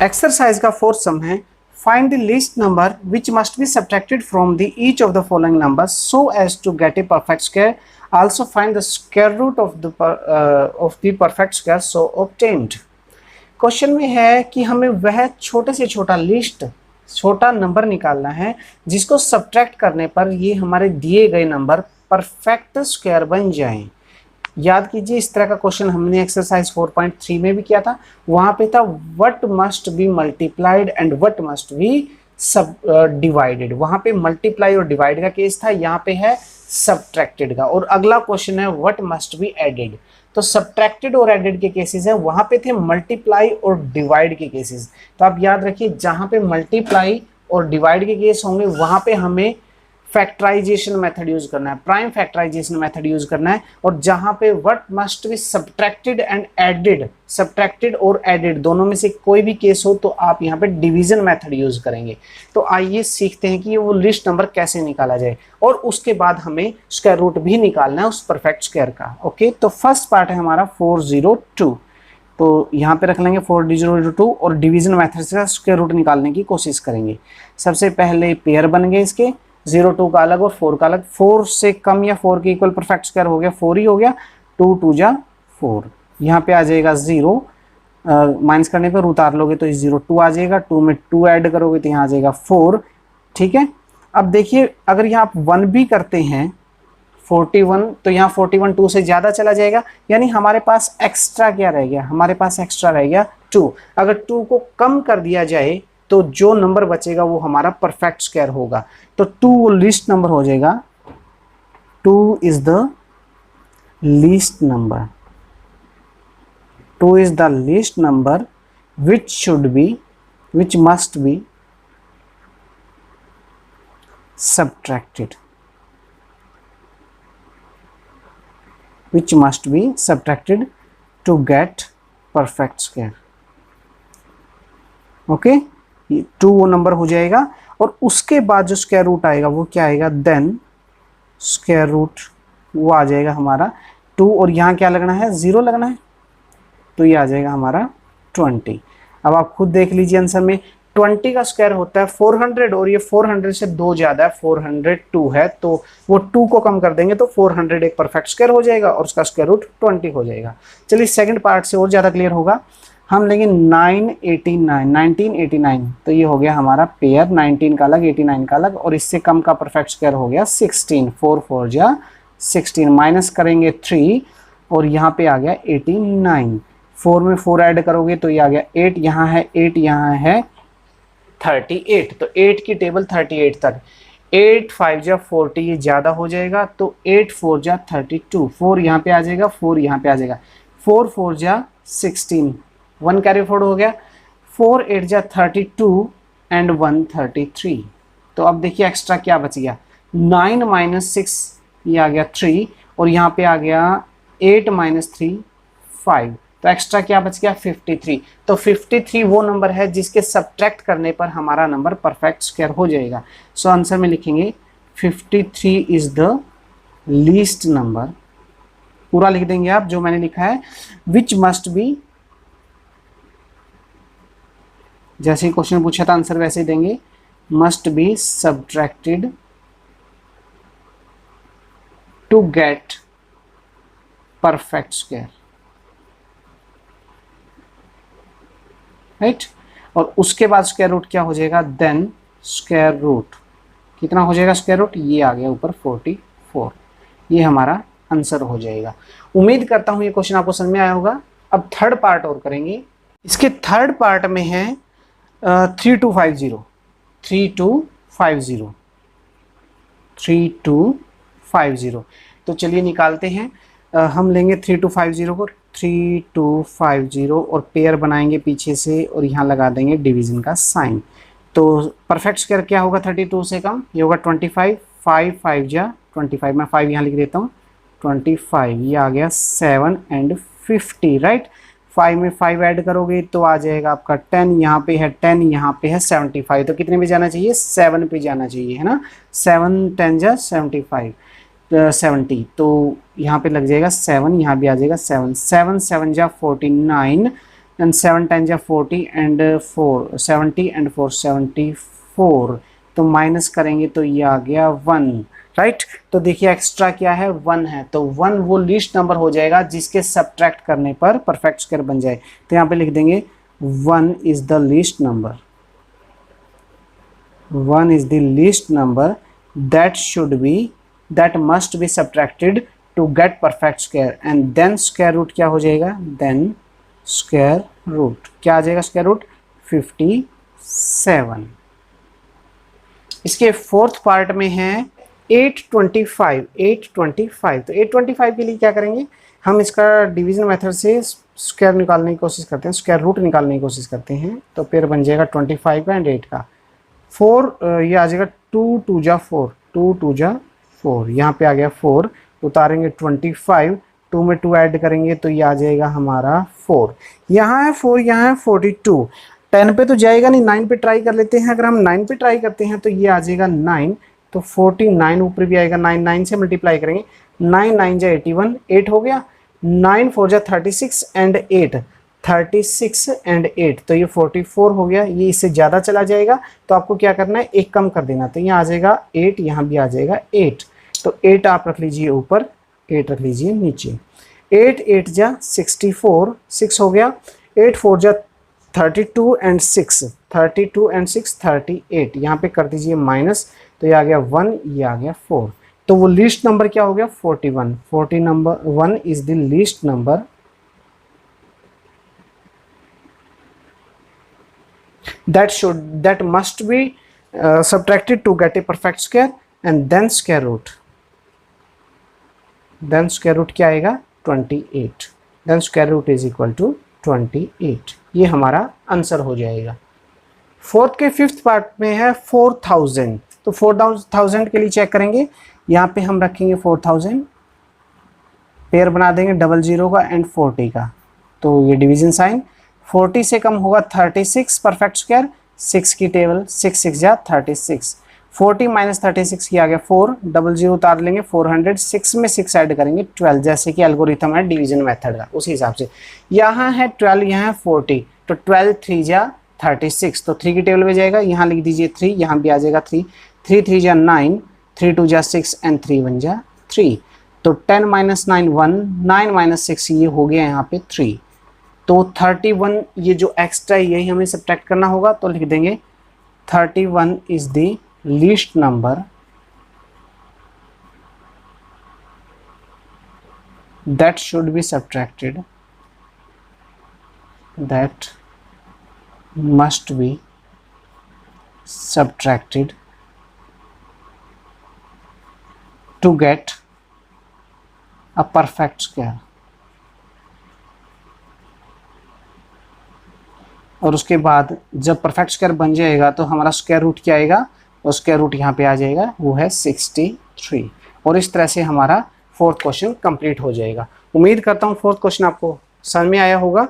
Exercise का fourth sum है find the least number which must be subtracted from the each of the following number so as to get a perfect square also find the square root of the perfect square so obtained. Question में है कि हमें वह छोटे से छोटा list छोटा number निकालना है जिसको सब्ट्रैक्ट करने पर ये हमारे दिए गए नंबर परफेक्ट स्क्वायर बन जाएं। याद कीजिए इस तरह का क्वेश्चन हमने एक्सरसाइज 4.3 में भी किया था। वहां पे था what must B multiplied and what must B सब डिवाइडेड। वहां पे मल्टीप्लाई और डिवाइड का केस था, यहाँ पे है सब्ट्रैक्टेड का। और अगला क्वेश्चन है व्हाट मस्ट बी एडेड। तो सब्ट्रैक्टेड और एडेड के केसेस हैं, वहां पे थे मल्टीप्लाई और डिवाइड के केसेस। तो आप याद रखिए जहां पे मल्टीप्लाई और डिवाइड के केस होंगे वहां पे हमें फैक्टराइजेशन मेथड यूज करना है, प्राइम फैक्टराइजेशन मेथड यूज करना है। और जहां पे what must be subtracted and added, subtracted और एडेड दोनों में से कोई भी केस हो तो आप यहाँ पे डिवीजन मेथड यूज करेंगे। तो आइए सीखते हैं कि वो लिस्ट नंबर कैसे निकाला जाए और उसके बाद हमें स्क्वायर रूट भी निकालना है उस परफेक्ट स्क्वायर का। ओके, तो फर्स्ट पार्ट है हमारा 402। तो यहाँ पे रख लेंगे 402 और डिवीजन मेथड से स्क्वायर रूट निकालने की कोशिश करेंगे। सबसे पहले पेयर बन गए इसके, 0 2 का अलग और 4 का अलग। 4 से कम या 4 के इक्वल परफेक्ट स्क्वायर हो गया, 4 ही हो गया। 2 2 जा 4, यहाँ पे आ जाएगा 0, माइनस करने पर उतार लोगे तो 0 2 आ जाएगा। 2 में 2 ऐड करोगे तो यहाँ आ जाएगा 4। ठीक है, अब देखिए अगर यहाँ आप 1 भी करते हैं 41 तो यहाँ 41 2 से ज़्यादा चला जाएगा, यानी हमारे पास एक्स्ट्रा क्या रह गया, हमारे पास एक्स्ट्रा रह गया 2। अगर 2 को कम कर दिया जाए तो जो नंबर बचेगा वो हमारा परफेक्ट स्क्वायर होगा। तो 2 लिस्ट नंबर हो जाएगा, 2 is the least number, 2 is the least number which must be subtracted, to get perfect square। Okay, 2 वो नंबर हो जाएगा और उसके बाद जो स्क्वायर रूट आएगा वो क्या आएगा, देन स्क्वायर रूट वो आ जाएगा हमारा 2 और यहाँ क्या लगना है, 0 लगना है, तो ये आ जाएगा हमारा 20। अब आप खुद देख लीजिए आंसर में 20 का स्क्वायर होता है 400 और ये 400 से 2 ज़्यादा है, 402 है, तो वो 2 को कम कर देंगे तो 400 एक परफेक्ट स्क्वायर हो जाएगा और उसका स्क्वायर रूट 20 हो जाएगा। चलिए सेकंड पार्ट से और ज़्यादा क्लियर होगा। हम लेंगे 1989, तो ये हो गया हमारा पेयर, 19 का अलग 89 का अलग, और इससे कम का परफेक्ट स्क्वायर हो गया 16, 4 4 जा 16, माइनस करेंगे 3 और यहाँ पे आ गया 89। 4 में 4 ऐड करोगे तो ये आ गया 8, यहाँ है 8, यहाँ है 38, तो 8 की टेबल 38 तक। 8 5 जा 40, ये ज़्यादा हो जाएगा तो 8 4 जा 32, 4 यहाँ पे आ जाएगा, 4 यहाँ पे आ जाएगा, 4 4 जा 16, 1 कैरी फॉरवर्ड हो गया, 4 8 जा 32 एंड 1 33। तो अब देखिए एक्स्ट्रा क्या बच गया, 9 माइनस 6 ये आ गया 3 और यहाँ पे आ गया 8 माइनस 3 5, तो एक्स्ट्रा क्या बच गया 53। तो 53 वो नंबर है जिसके सब्ट्रैक्ट करने पर हमारा नंबर परफेक्ट स्क्वायर हो जाएगा। सो आंसर में लिखेंगे 53 इज द लीस्ट नंबर, पूरा लिख देंगे आप जो मैंने लिखा है, विच मस्ट बी, जैसे ही क्वेश्चन पूछा था आंसर वैसे ही देंगे, must be subtracted to get perfect square, right. और उसके बाद स्क्वायर रूट क्या हो जाएगा, देन स्क्वायर रूट कितना हो जाएगा, स्क्वायर रूट ये आ गया ऊपर 44, ये हमारा आंसर हो जाएगा। उम्मीद करता हूं ये क्वेश्चन आपको समझ में आया होगा। अब थर्ड पार्ट और करेंगे। इसके थर्ड पार्ट में है 3250। तो चलिए निकालते हैं। हम लेंगे 3250 को, 3250 और पेयर बनाएंगे पीछे से और यहाँ लगा देंगे डिवीजन का साइन। तो परफेक्ट स्क्वायर क्या होगा 32 से कम, ये होगा 25, 5 5 जा 25, मैं 5 यहाँ लिख देता हूँ 25, ये आ गया 7 एंड 50, राइट। 5 में 5 ऐड करोगे तो आ जाएगा आपका 10, यहाँ पे है 10, यहाँ पे है 75, तो कितने पे जाना चाहिए, 7 पे जाना चाहिए, है ना। 7 10 जा 75, 70, तो यहाँ पे लग जाएगा 7, यहाँ भी आ जाएगा 7, 7 7 जा 49, एंड 7 10 जा 40 एंड 4 70 एंड 4 74, तो माइनस करेंगे तो ये आ गया 1, राइट। तो देखिए एक्स्ट्रा क्या है, 1 है, तो 1 वो लीस्ट नंबर हो जाएगा जिसके सब्ट्रैक्ट करने पर परफेक्ट स्क्वायर बन जाए। तो यहाँ पे लिख देंगे 1 is the least number, 1 is the least number that must be subtracted to get perfect square, and then square root क्या हो जाएगा, then square root क्या आ जाएगा, square root 57। इसके फोर्थ पार्ट में है 825, 825। तो 825 के लिए क्या करेंगे, हम इसका डिवीजन मेथड से स्क्वायर निकालने की कोशिश करते हैं, स्क्वायर रूट निकालने की कोशिश करते हैं। तो फिर बन जाएगा 25 का एंड 8 का 4, ये आ जाएगा 2 2 जा 4, 2 2 जा 4, यहाँ पे आ गया 4, उतारेंगे 25, 2 में 2 ऐड करेंगे तो ये आ जाएगा हमारा 4, यहाँ है 4, यहाँ है 42। 10 पे तो जाएगा नहीं, 9 पे ट्राई कर लेते हैं। अगर हम 9 पे ट्राई करते हैं तो ये आ जाएगा 9, तो 49 ऊपर भी आएगा, 9 9 से मल्टीप्लाई करेंगे, 9 9 जा 81, 8 हो गया, 9 4 जा 36 एंड 8, 36 एंड 8, तो ये 44 हो गया। ये इससे ज़्यादा चला जाएगा तो आपको क्या करना है, एक कम कर देना। तो यहाँ आ जाएगा 8, यहाँ भी आ जाएगा 8, तो 8 आप रख लीजिए ऊपर, 8 रख लीजिए नीचे। 8 8 जा 64, 6 हो गया, 8 4 जा 32 एंड 6, 32 एंड 6 38, यहाँ पे कर दीजिए माइनस, तो ये आ गया 1, ये आ गया 4। तो वो लीस्ट नंबर क्या हो गया, 41। 41 is the least number that must be subtracted to get a perfect square, and then square root, क्या आएगा 28, then square root is equal to 28। ये हमारा आंसर हो जाएगा। फोर्थ के फिफ्थ पार्ट में है 4000। तो 4000 के लिए चेक करेंगे, यहाँ पे हम रखेंगे 4000, पेयर बना देंगे 00 का एंड 40 का, तो ये डिवीजन साइन, 40 से कम होगा 36 परफेक्ट स्क्वायर, 6 की टेबल, 6 6 जा 36, 40 माइनस 36 की आ गया 4, 00 उतार लेंगे 400, 6 में 6 ऐड करेंगे 12, जैसे कि एल्गोरिथम है डिवीजन मेथड का, उसी हिसाब से। यहाँ है 12, यहाँ है 40, तो 12 3 जा 36, तो 3 की टेबल में जाएगा, यहाँ लिख दीजिए 3, यहाँ भी आ जाएगा 3, 3 3 जा 9, 3 2 जा 6 एंड 3 1 जा 3, तो 10 माइनस 9 1, 9 माइनस 6 ये हो गया यहाँ पे 3, तो 31 ये जो एक्स्ट्रा है यही हमें सब्ट्रैक्ट करना होगा। तो लिख देंगे 31 is the least number that should be subtracted, that must be subtracted to get a perfect square। और उसके बाद जब परफेक्ट स्क्वायर बन जाएगा तो हमारा स्क्वायर रूट क्या आएगा, और स्क्वायर रूट यहाँ पे आ जाएगा, वो है 63। और इस तरह से हमारा फोर्थ क्वेश्चन कंप्लीट हो जाएगा। उम्मीद करता हूँ फोर्थ क्वेश्चन आपको समझ में आया होगा।